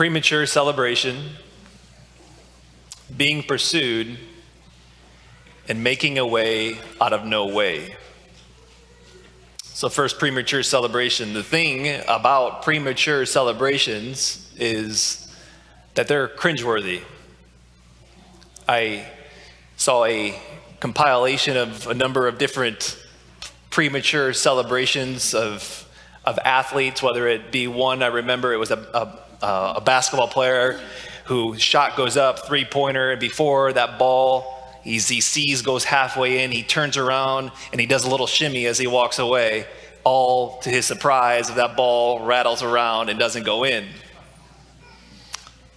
premature celebration, being pursued, and making a way out of no way. So first, premature celebration. The thing about premature celebrations is that they're cringeworthy. I saw a compilation of a number of different premature celebrations of athletes, whether it be one, I remember it was a basketball player whose shot goes up, three-pointer, and before that ball he sees goes halfway in, he turns around and he does a little shimmy as he walks away, all to his surprise that ball rattles around and doesn't go in.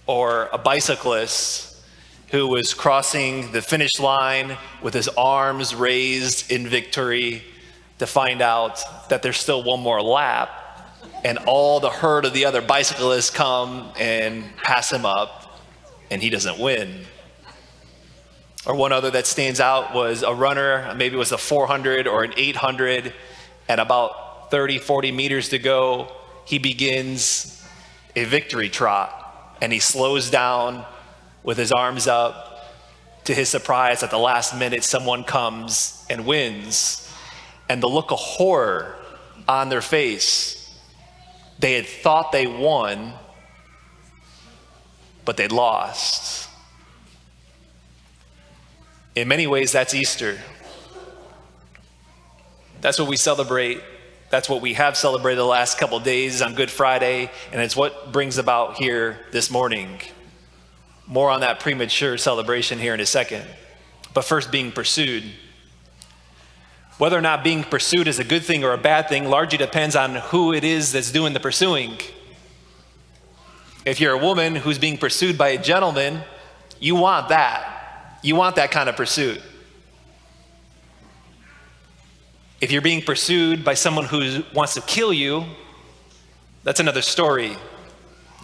Or a bicyclist who was crossing the finish line with his arms raised in victory to find out that there's still one more lap, and all the herd of the other bicyclists come and pass him up, and he doesn't win. Or one other that stands out was a runner, maybe it was a 400 or an 800, and about 30, 40 meters to go, he begins a victory trot, and he slows down with his arms up. To his surprise, at the last minute, someone comes and wins. And the look of horror on their face, they had thought they won, but they'd lost. In many ways, that's Easter. That's what we celebrate. That's what we have celebrated the last couple days on Good Friday, and it's what brings about here this morning. More on that premature celebration here in a second. But first, being pursued. Whether or not being pursued is a good thing or a bad thing largely depends on who it is that's doing the pursuing. If you're a woman who's being pursued by a gentleman, you want that. You want that kind of pursuit. If you're being pursued by someone who wants to kill you, that's another story.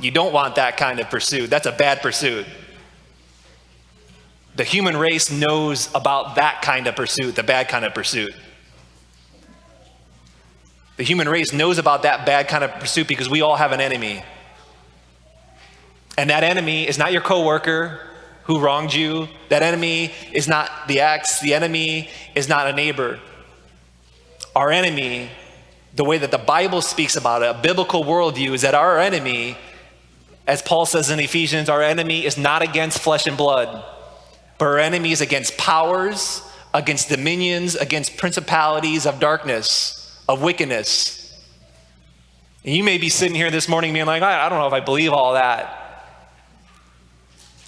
You don't want that kind of pursuit. That's a bad pursuit. The human race knows about that kind of pursuit, the bad kind of pursuit. The human race knows about that bad kind of pursuit because we all have an enemy. And that enemy is not your coworker who wronged you. That enemy is not the ex. The enemy is not a neighbor. Our enemy, the way that the Bible speaks about it, a biblical worldview, is that our enemy, as Paul says in Ephesians, our enemy is not against flesh and blood, but our enemy is against powers, against dominions, against principalities of darkness, of wickedness. And you may be sitting here this morning being like, I don't know if I believe all that.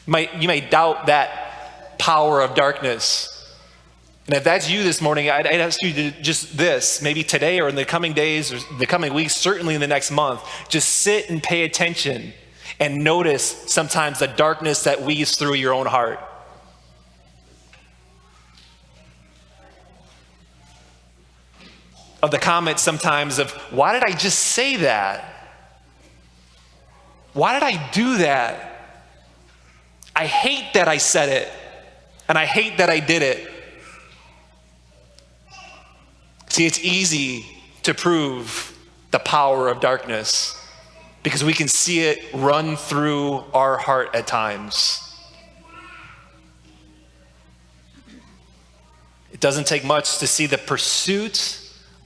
You may doubt that power of darkness. And if that's you this morning, I'd ask you to just this, maybe today or in the coming days or the coming weeks, certainly in the next month, just sit and pay attention and notice sometimes the darkness that weaves through your own heart. Of the comments sometimes of, why did I just say that? Why did I do that? I hate that I said it, and I hate that I did it. See, it's easy to prove the power of darkness because we can see it run through our heart at times. It doesn't take much to see the pursuit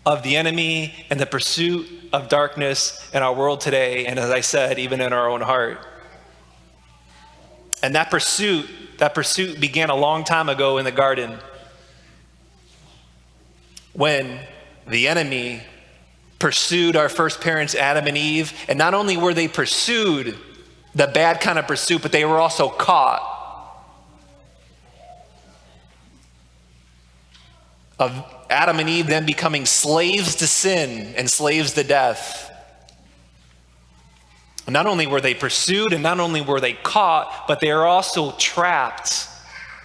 of the enemy and the pursuit of darkness in our world today, and as I said, even in our own heart. And that pursuit began a long time ago in the garden when the enemy pursued our first parents, Adam and Eve. And not only were they pursued, the bad kind of pursuit, but they were also caught. Of Adam and Eve then becoming slaves to sin and slaves to death. Not only were they pursued and not only were they caught, but they are also trapped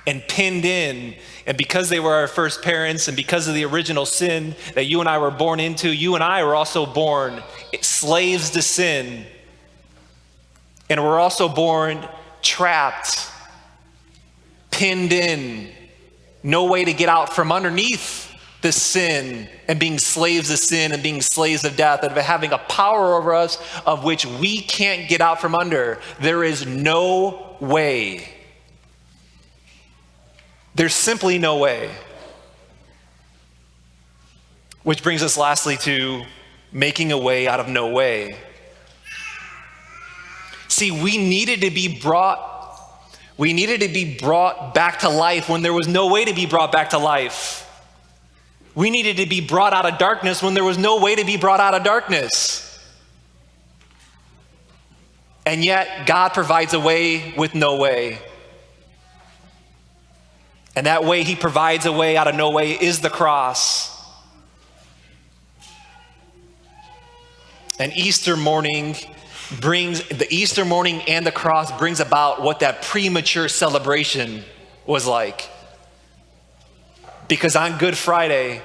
and pinned in. And because they were our first parents and because of the original sin that you and I were born into, you and I were also born slaves to sin. And we're also born trapped, pinned in, no way to get out from underneath the sin and being slaves of sin and being slaves of death, and of having a power over us of which we can't get out from under. There is no way. There's simply no way. Which brings us lastly to making a way out of no way. See, we needed to be brought back to life when there was no way to be brought back to life. We needed to be brought out of darkness when there was no way to be brought out of darkness. And yet, God provides a way with no way. And that way he provides a way out of no way is the cross. And the Easter morning and the cross brings about what that premature celebration was like. Because on Good Friday,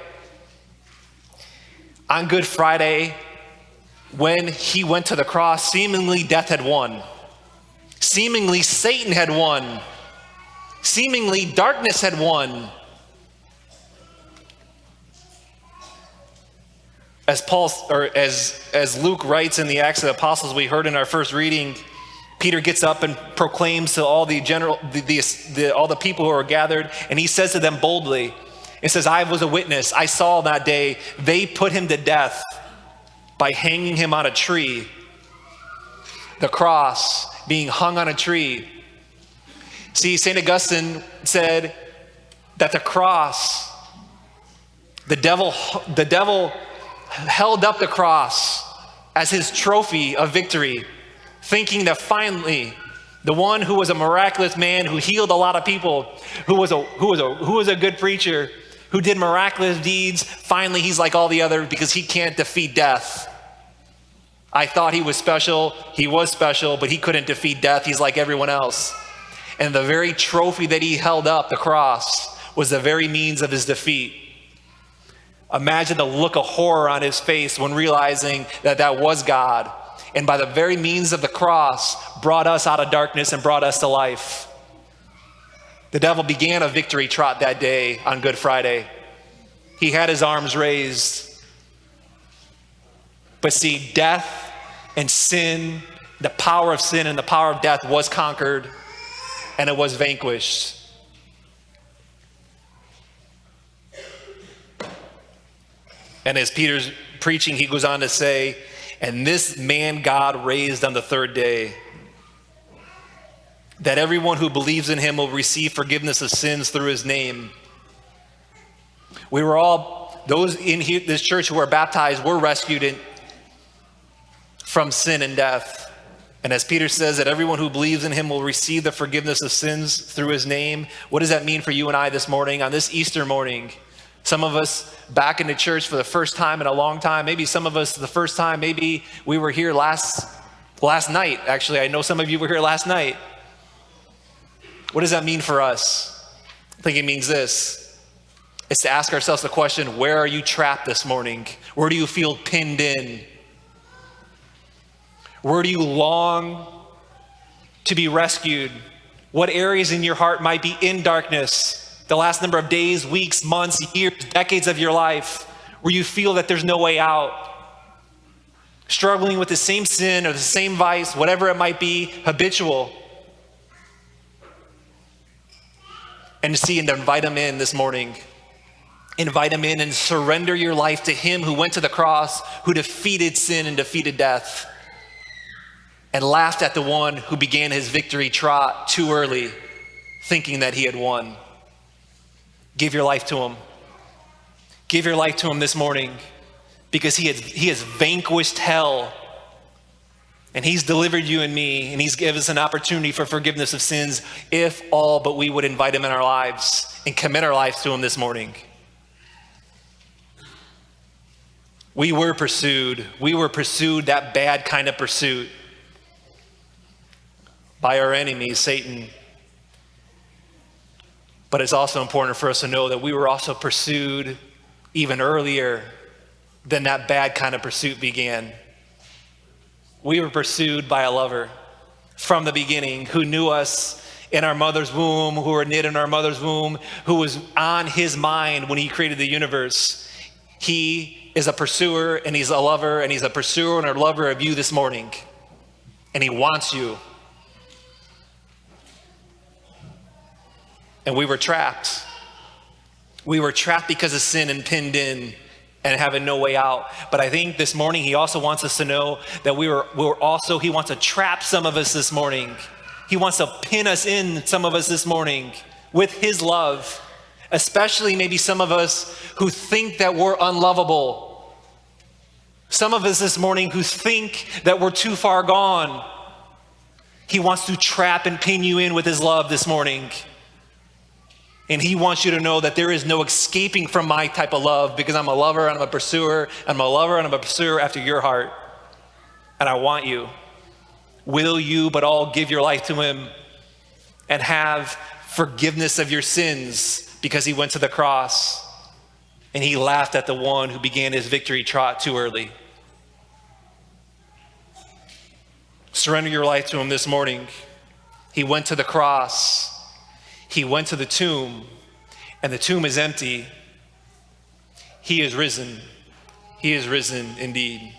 when he went to the cross, seemingly death had won. Seemingly Satan had won. Seemingly darkness had won. As Luke writes in the Acts of the Apostles we heard in our first reading, Peter gets up and proclaims to all all the people who are gathered, and he says to them boldly, it says, I was a witness. I saw that day they put him to death by hanging him on a tree. The cross being hung on a tree. See, St. Augustine said that the cross, the devil held up the cross as his trophy of victory, thinking that finally the one who was a miraculous man, who healed a lot of people, who was a good preacher, who did miraculous deeds, finally he's like all the others because he can't defeat death. I thought he was special, but he couldn't defeat death. He's like everyone else. And the very trophy that he held up, the cross, was the very means of his defeat. Imagine the look of horror on his face when realizing that that was God. And by the very means of the cross, brought us out of darkness and brought us to life. The devil began a victory trot that day on Good Friday. He had his arms raised. But see, death and sin, the power of sin and the power of death was conquered, and it was vanquished. And as Peter's preaching, he goes on to say, and this man God raised on the third day, that everyone who believes in him will receive forgiveness of sins through his name. We were all, those in here, this church who are baptized, were rescued from sin and death. And as Peter says, that everyone who believes in him will receive the forgiveness of sins through his name. What does that mean for you and I this morning, on this Easter morning? Some of us back into church for the first time in a long time. Maybe some of us the first time, maybe we were here last night. Actually, I know some of you were here last night. What does that mean for us? I think it means this. It's to ask ourselves the question, where are you trapped this morning? Where do you feel pinned in? Where do you long to be rescued? What areas in your heart might be in darkness? The last number of days, weeks, months, years, decades of your life, where you feel that there's no way out. Struggling with the same sin or the same vice, whatever it might be, habitual. And to invite him in this morning. Invite him in and surrender your life to him who went to the cross, who defeated sin and defeated death, and laughed at the one who began his victory trot too early, thinking that he had won. Give your life to him. Give your life to him this morning, because he has vanquished hell, and he's delivered you and me, and he's given us an opportunity for forgiveness of sins if all but we would invite him in our lives and commit our lives to him this morning. We were pursued. We were pursued, that bad kind of pursuit, by our enemy, Satan. But it's also important for us to know that we were also pursued even earlier than that bad kind of pursuit began. We were pursued by a lover from the beginning who knew us in our mother's womb, who were knit in our mother's womb, who was on his mind when he created the universe. He is a pursuer and he's a lover, and he's a pursuer and a lover of you this morning. And he wants you. And we were trapped. We were trapped because of sin and pinned in and having no way out. But I think this morning he also wants us to know that he wants to trap some of us this morning. He wants to pin us in, some of us this morning, with his love, especially maybe some of us who think that we're unlovable. Some of us this morning who think that we're too far gone. He wants to trap and pin you in with his love this morning. And he wants you to know that there is no escaping from my type of love, because I'm a lover and I'm a pursuer. I'm a lover and I'm a pursuer after your heart. And I want you. Will you but all give your life to him and have forgiveness of your sins, because he went to the cross and he laughed at the one who began his victory trot too early. Surrender your life to him this morning. He went to the cross. He went to the tomb, and the tomb is empty. He is risen. He is risen indeed.